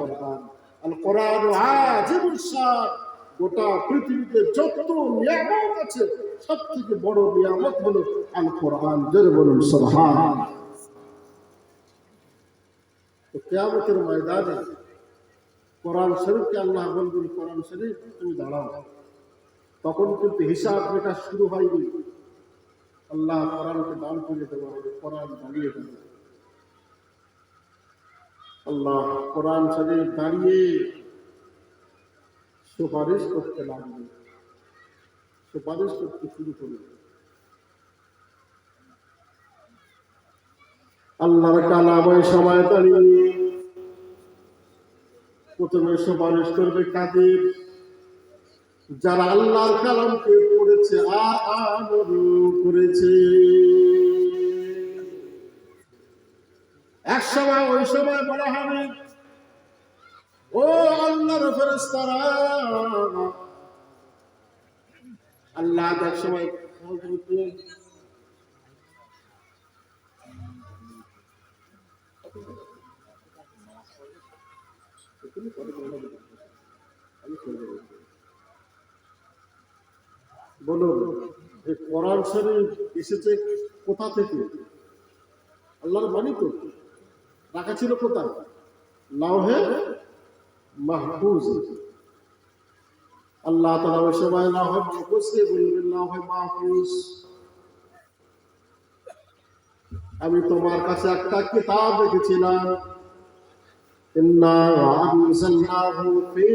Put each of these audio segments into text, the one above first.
কোরআন। আল কোরআন আজিবুল শান। গোটা পৃথিবীতে যত নিয়ামত আছে সব থেকে বড় নিয়ামত হলো আল কোরআন। জোরে বলুন সুবহানাল্লাহ। তো কিয়ামতের ময়দানে কোরআন শরীফকে আল্লাহ বলবেন, কোরআন শরীফ তুমি দাঁড়াও। তখন কিন্তু হিসাব নিকাশ শুরু হয়নি। আল্লাহ কোরআনকে দান করে দেওয়া হবে, কোরআন দাঁড়িয়ে যাবে। আল্লাহ কোরআন শরীফ দাঁড়িয়ে সুপারিশ করতে লাগবে, সুপারিশ করতে শুরু করবে। আল্লাহর কালাম ওই সময় দাঁড়িয়ে প্রথমে সুপারিশ করবে কাদের? যারা আল্লাহর কালামকে পড়েছে আর আমল করেছে। এক সময় ওই সময় বলা হবে, ও আল্লাহর ফেরেশতারা, আল্লাহ এক সময় বলুন, এই কোরআন শরীফ এসেছে কোথা থেকে? আল্লাহর বাণী তো। রাখা ছিল কোথায়? লাওহে মাহফুজ। আল্লাহ তাআলা ওই সময় লাওহে মাহফুজকে বলবেন, লাওহে মাহফুজ, আমি তোমার কাছে একটা কিতাব রেখেছিলাম। ইন্না আনজালনাহু ফি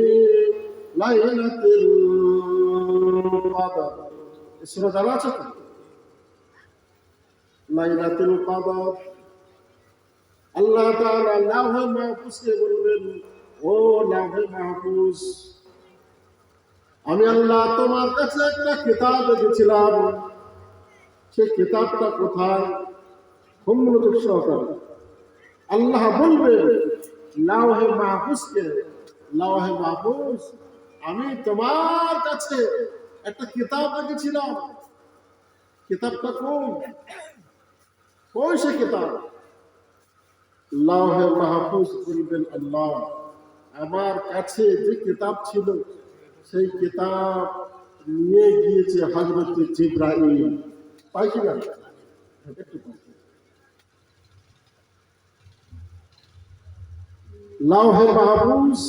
লাইলাতিল কদর। সূরা জানা আছে তো? লাইলাতুল কদর। আল্লাহ তাআলা লাওহে মাহফুজকে বলবেন, ও লাওহে মাহফুজ, আমি আল্লাহ তোমার কাছে একটা কিতাব রেখেছিলাম, সেই কিতাবটা কোথায়? খুব মনোযোগ সহকারে আল্লাহ বলবেন লাওহে মাহফুজকে, লাওহে মাহফুজ, আমি তোমার কাছে একটা কিতাব রেখেছিলাম, কিতাবটা কোন সে কিতাব? লাওহে মাহফুজ বলবেন, আল্লাহ আমার কাছে যে কিতাব ছিল সেই কিতাব নিয়ে গিয়েছে হযরত জিবরাইল। তাই কি না? লাওহে মাহফুজ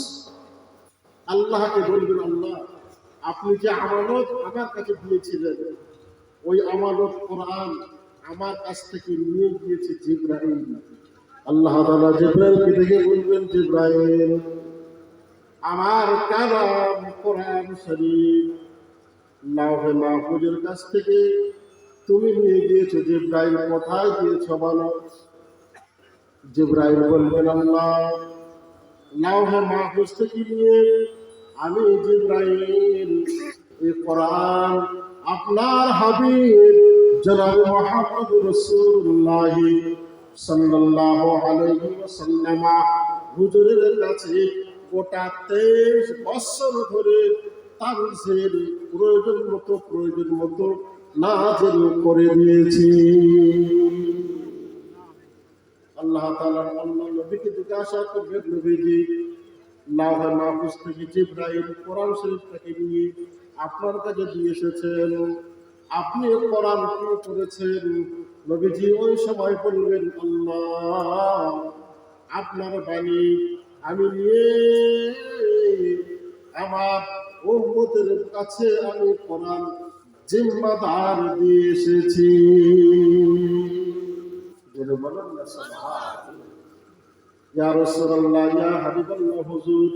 আল্লাহকে বলবেন, আল্লাহ আপনি যে আমানত আমার কাছে দিয়েছিলেন, ওই আমানত কোরআন আমার কাছ থেকে নিয়ে গিয়েছে জিবরাইল। আল্লাহ তাআলা জিবরাইলকে দেখে বলবেন, জিবরাইল, আমার কালাম কোরআন শরীফ লাওহে মাহফুজের কাছ থেকে তুমি নিয়ে গিয়েছো, জিবরাইল কোথায় দিয়েছো বলো? জিবরাইল বলবেন, আল্লাহ লাওহে মাহফুজ থেকে নিয়ে আমি জিবরাইল এই কোরআন আপনার হাবিব জনাব মুহাম্মদ রাসূলুল্লাহ সাল্লাল্লাহু আলাইহি ওয়াসাল্লাম হুজুরের কাছে গোটা 23 বছর ধরে তাফসীর প্রয়োজন মতো নাযিল করে দিয়েছি। আল্লাহ তাআলা আল্লাহ নবীকে জিজ্ঞাসা করবেন, নবীজি লাওহে মাহফুজ থেকে জিবরাইল কোরআন শরীফটাকে নিয়ে আপনার কাছে দিয়ে এসেছেন, আপনি কোরআন কি করেছেন? নবীজি ওই সময় বলবেন, আল্লাহ আপনার বাণী আমি নিয়ে আমার উম্মতের কাছে আমি কোরআন জিম্মাদার দিয়ে এসেছি। ইয়া রাসূলুল্লাহ, ইয়া হাবিবাল্লাহ, হুজুর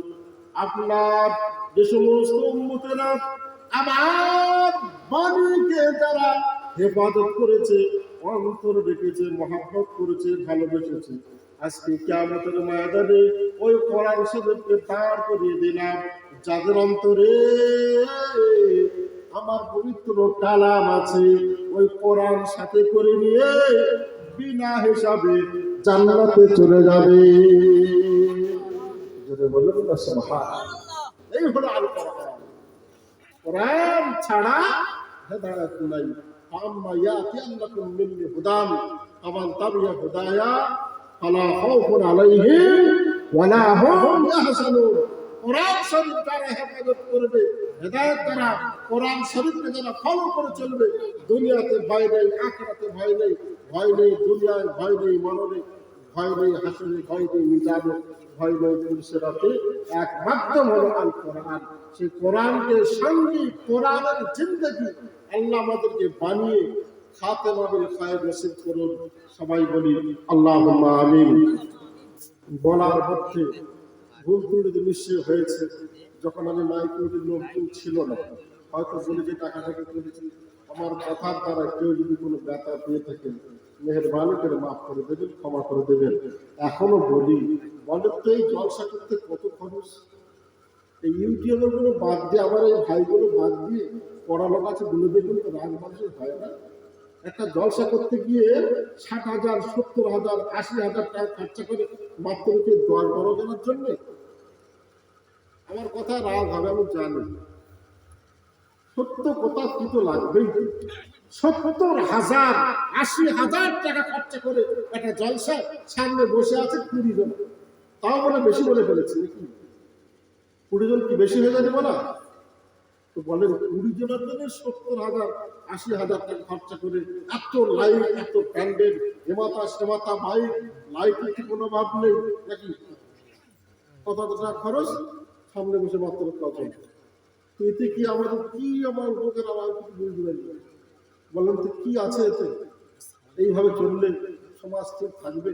আপনার যে সমস্ত উম্মতেরা আমার বাণীকে যারা হেফাজত করেছে, অন্তর রেখেছে, মহব্বত করেছে, ভালোবেসেছে, আজকে কিয়ামতের ময়দানে ওই কোরআন শরীফকে দাঁড় করিয়ে দিলাম, যাদের অন্তরে আমার পবিত্র কালাম আছে, ওই কোরআন সাথে করে নিয়ে বিনা হিসাবে জান্নাতে চলে যাবে। যদি বলুন না সুবহানাল্লাহ। এই হলো আল কোরআন। কোরআন ছাড়া হেদায়েত নাই। আম্মা ইয়াতিয়ান্নাকুম মিন্নি হুদাম ফামান তাবিয়া হুদায়া ফালা খাউফুন আলাইহিম ওয়ালা হুম ইয়াহজানুন। কোরআন শরীফ যারা হেফাজত করবে, হেদায়েত দ্বারা কোরআন শরীফকে যারা ফলো করে চলবে, দুনিয়াতে ভয় নেই, আখিরাতে ভয় নেই। ভয় নেই দুনিয়ায়, ভয় নেই মরণে, ভয় নেই হাসরে, ভয় নেই মিজানে, ভয় নেই পুলিশেরাতে। এক মাধ্যম হলো আল কোরআন। সেই কোরআনকে সঙ্গী, কোরআনের জিন্দগি আল্লাহ আমাদেরকে বানিয়ে খাতেমা বিল খায়র নসিব করুন। সবাই বলি আল্লাহুম্মা আমিন। বলার মধ্যে ভুল ত্রুটি নিশ্চয় হয়েছে। যখন আমি মাইক্রোটির লোকজন ছিল না, হয়তো বলে যে টাকাটাকে করেছি, আমার কথার দ্বারা কেউ যদি কোনো ব্যথা পেয়ে থাকেন, মেহেরবানি করে মাফ করে দেবেন, ক্ষমা করে দেবেন। এখনো বলি, বলেন তো এই জলসা করতে কত খরচ? এই ইউটিউবের গুলো বাদ দিয়ে, আমার এই ভাইগুলো বাদ দিয়ে পড়ানো কাছে বলে দেখুন তো, রাগ মানুষের হয় না? একটা জলসা করতে গিয়ে 60,000, 70,000, 80,000 টাকা খরচা করে মাত্র 10-12 জনের জন্য। আমার কথা রাগ হবে আমি জানি, সত্য কথা কি তো লাগবেই। 70,000, 80,000 টাকা খরচা করে একটা জলসা, সামনে বসে আছে 20 জন। তাও বলে বেশি বলে ফেলেছি নাকি? 20 জন কি বেশি হয়ে যাবে বলা? তো বলেন 20 জনের জন্য 70,000, 80,000 টাকা খরচা করে এত লাইট, এত প্যান্ডেল, এমাতা সেমাতা বাইক, লাইটের কি কোনো ভাব নেই নাকি? কত টাকা খরচ, সামনে বসে মাত্র কজন। তো এতে কি আমাদের কি, আমার লোকের আমার কিছু বুঝবেন? বলেন তো কি আছে এতে? এইভাবে চললে সমাজ ঠিক থাকবে?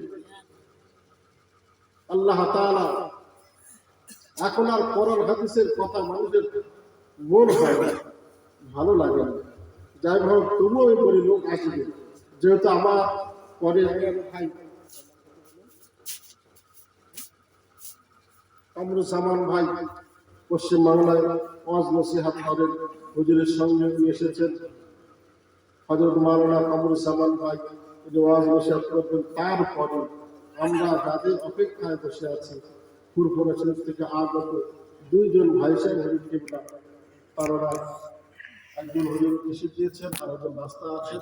আল্লাহ তাআলা এখন আর কোরআন হাদিসের কথা মানুষের মন হয় না, ভালো লাগে না। যাই হোক, তবুও ওই করে লোক আসবে, যেহেতু আমার পরে ভাই কামরুজ্জামান ভাই পশ্চিমবাংলায় ওয়াজ নসিহত করেন, হুজুরের সঙ্গে এসেছেন। হযরত মাওলানা কামরুজ্জামান ভাই ওয়াজ নসিহত করবেন। তারপরে আমরা যাদের অপেক্ষায় বসে আছি, ফুরফুরা শরীফ থেকে আগত 2 জন ভাই সাহেব হরিণ কিবলা, তারা একজন হরিণ এসে দিয়েছেন, আর একজন রাস্তা আছেন।